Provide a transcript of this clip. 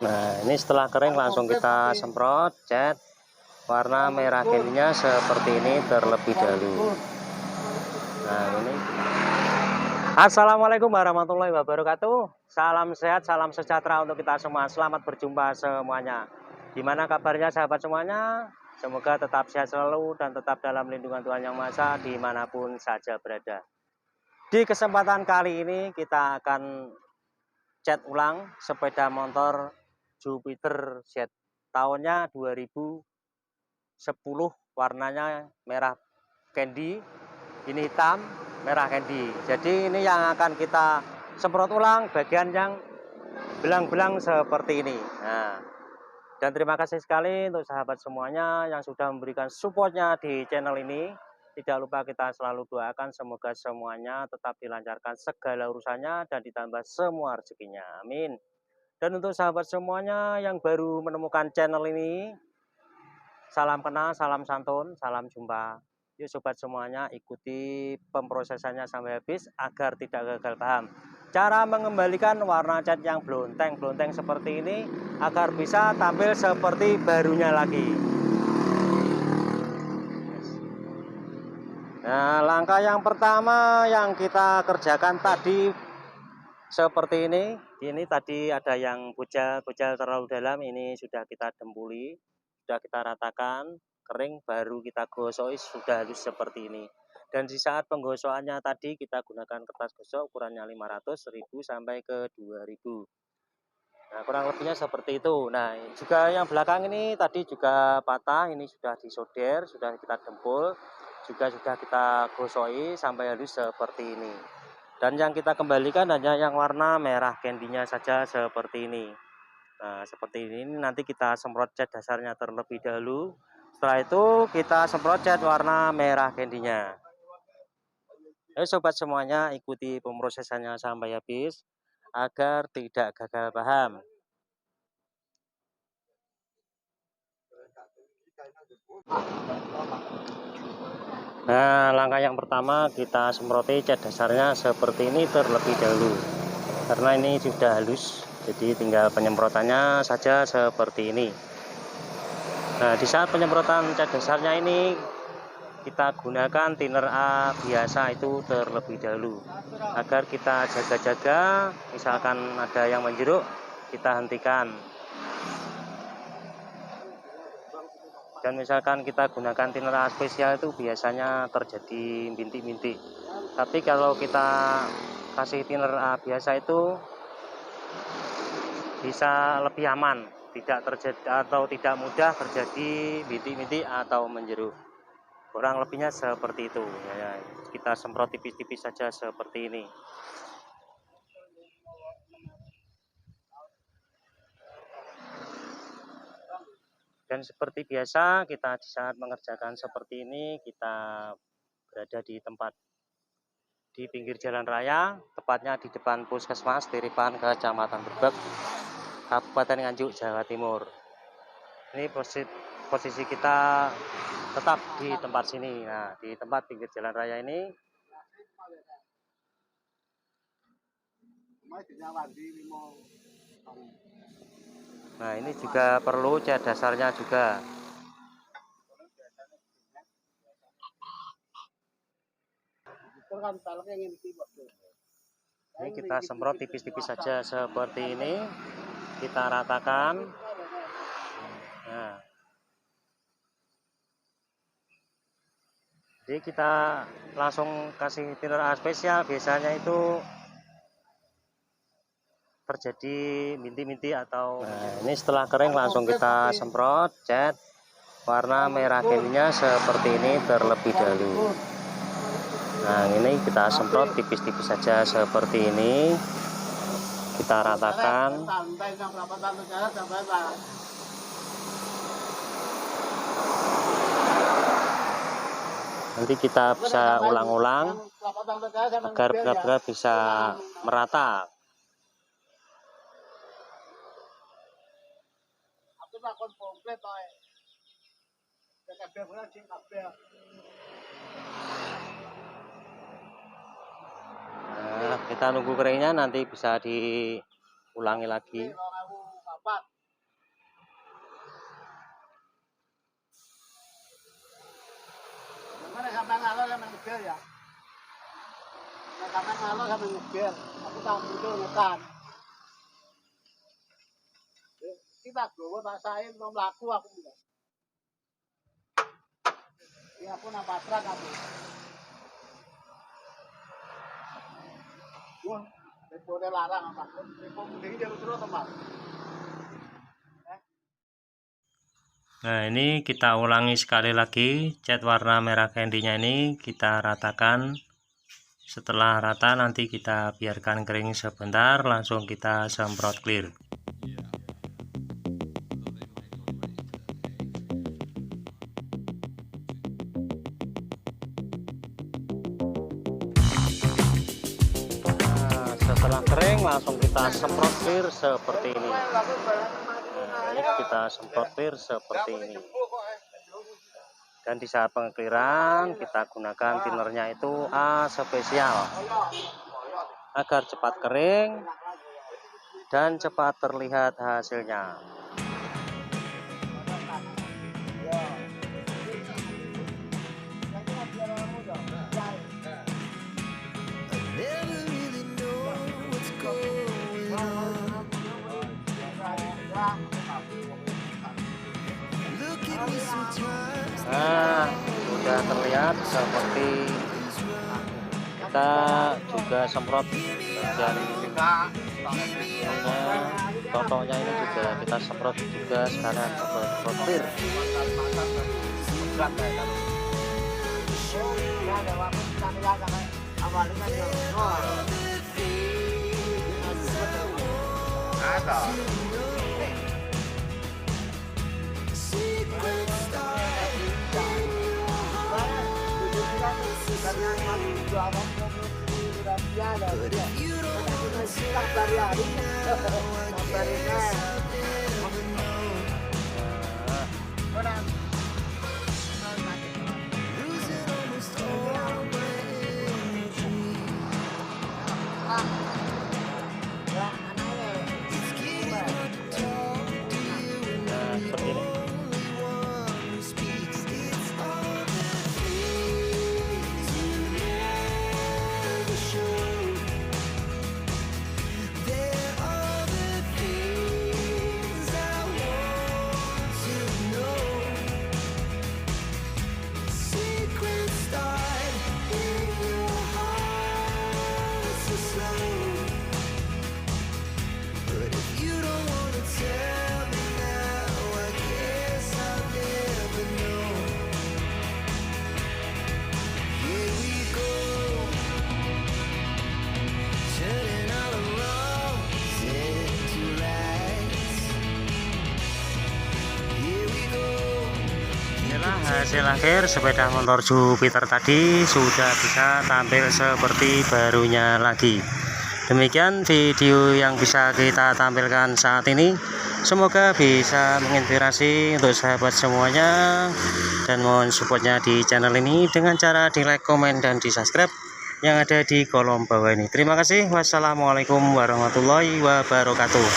Nah, ini setelah kering langsung kita semprot cat warna merah candy-nya seperti ini terlebih dahulu. Nah, ini. Assalamualaikum warahmatullahi wabarakatuh. Salam sehat, salam sejahtera untuk kita semua. Selamat berjumpa semuanya. Gimana kabarnya sahabat semuanya? Semoga tetap sehat selalu dan tetap dalam lindungan Tuhan Yang Maha Esa dimanapun saja berada. Di kesempatan kali ini kita akan cat ulang sepeda motor Jupiter Z. Tahunnya 2010, warnanya merah candy, ini hitam merah candy. Jadi ini yang akan kita semprot ulang bagian yang belang-belang seperti ini. Nah, dan terima kasih sekali untuk sahabat semuanya yang sudah memberikan supportnya di channel ini. Tidak lupa kita selalu doakan semoga semuanya tetap dilancarkan segala urusannya dan ditambah semua rezekinya. Amin. Dan untuk sahabat semuanya yang baru menemukan channel ini, salam kenal, salam santun, salam jumpa. Yuk sobat semuanya, ikuti pemrosesannya sampai habis agar tidak gagal paham. Cara mengembalikan warna cat yang blonteng-blonteng seperti ini agar bisa tampil seperti barunya lagi. Nah, langkah yang pertama yang kita kerjakan tadi seperti ini. Ini tadi ada yang bujal terlalu dalam, ini sudah kita dempuli, sudah kita ratakan, kering, baru kita gosoki sudah halus seperti ini. Dan di saat penggosokannya tadi kita gunakan kertas gosok ukurannya 500, 1000 sampai ke 2000. Nah, kurang lebihnya seperti itu. Nah, juga yang belakang ini tadi juga patah, ini sudah disolder, sudah kita dempul, juga sudah kita gosoki sampai halus seperti ini. Dan yang kita kembalikan hanya yang warna merah candy-nya saja seperti ini. Nah, seperti ini nanti kita semprot cat dasarnya terlebih dahulu. Setelah itu kita semprot cat warna merah candy-nya. Ayo sobat semuanya, ikuti pemrosesannya sampai habis agar tidak gagal paham. Nah, langkah yang pertama kita semproti cat dasarnya seperti ini terlebih dahulu. Karena ini sudah halus, jadi tinggal penyemprotannya saja seperti ini. Nah, di saat penyemprotan cat dasarnya ini kita gunakan thinner A biasa itu terlebih dahulu agar kita jaga-jaga, misalkan ada yang menjeruk kita hentikan. Dan misalkan kita gunakan thinner A spesial itu biasanya terjadi bintik-bintik. Tapi kalau kita kasih thinner A biasa itu bisa lebih aman, tidak terjadi atau tidak mudah terjadi bintik-bintik atau menjeruk. Kurang lebihnya seperti itu ya, kita semprot tipis-tipis saja seperti ini. Dan seperti biasa kita di saat mengerjakan seperti ini kita berada di tempat di pinggir jalan raya, tepatnya di depan Puskesmas Tiripan, Kecamatan Brebek, Kabupaten Nganjuk, Jawa Timur. Ini posisi kita tetap di tempat sini. Nah, di tempat pinggir jalan raya ini. Nah, ini juga perlu cat dasarnya juga. Ini kita semprot tipis-tipis saja seperti ini, kita ratakan. Nah, jadi kita langsung kasih thinner A spesial, biasanya itu terjadi bintik-bintik atau. Nah, ini setelah kering langsung kita semprot cat warna merah candy-nya seperti ini terlebih dahulu. Nah, ini kita semprot tipis-tipis saja seperti ini, kita ratakan. Nanti kita bisa ulang-ulang agar benar-benar bisa merata. Nah, kita nunggu keringnya, nanti bisa diulangi lagi. dapat. Mana sampai ngalor sampai ngebel ya? Sampai ngalor sampai ngebel. Aku tampil tuh ngekan. Kita gue rasain mau melaku aku enggak. Ya aku nampak truk aku. Wah, boleh larang apa? Kok mending jalur terus teman. Nah, ini kita ulangi sekali lagi, cat warna merah candy-nya ini kita ratakan. Setelah rata nanti kita biarkan kering sebentar, langsung kita semprot clear. Nah, setelah kering langsung kita semprot clear seperti ini. Ini kita semprot clear seperti ini. Dan di saat pengekliran kita gunakan tinernya itu A spesial agar cepat kering dan cepat terlihat hasilnya. Nah, sudah terlihat seperti kita juga semprot bagian totonya ini juga kita semprot juga sekarang semprot clear. Seperti ini. Hasil akhir sepeda motor Jupiter tadi sudah bisa tampil seperti barunya lagi. Demikian video yang bisa kita tampilkan saat ini. Semoga bisa menginspirasi untuk sahabat semuanya, dan mohon supportnya di channel ini dengan cara di like, komen, dan di subscribe yang ada di kolom bawah ini. Terima kasih. Wassalamualaikum warahmatullahi wabarakatuh.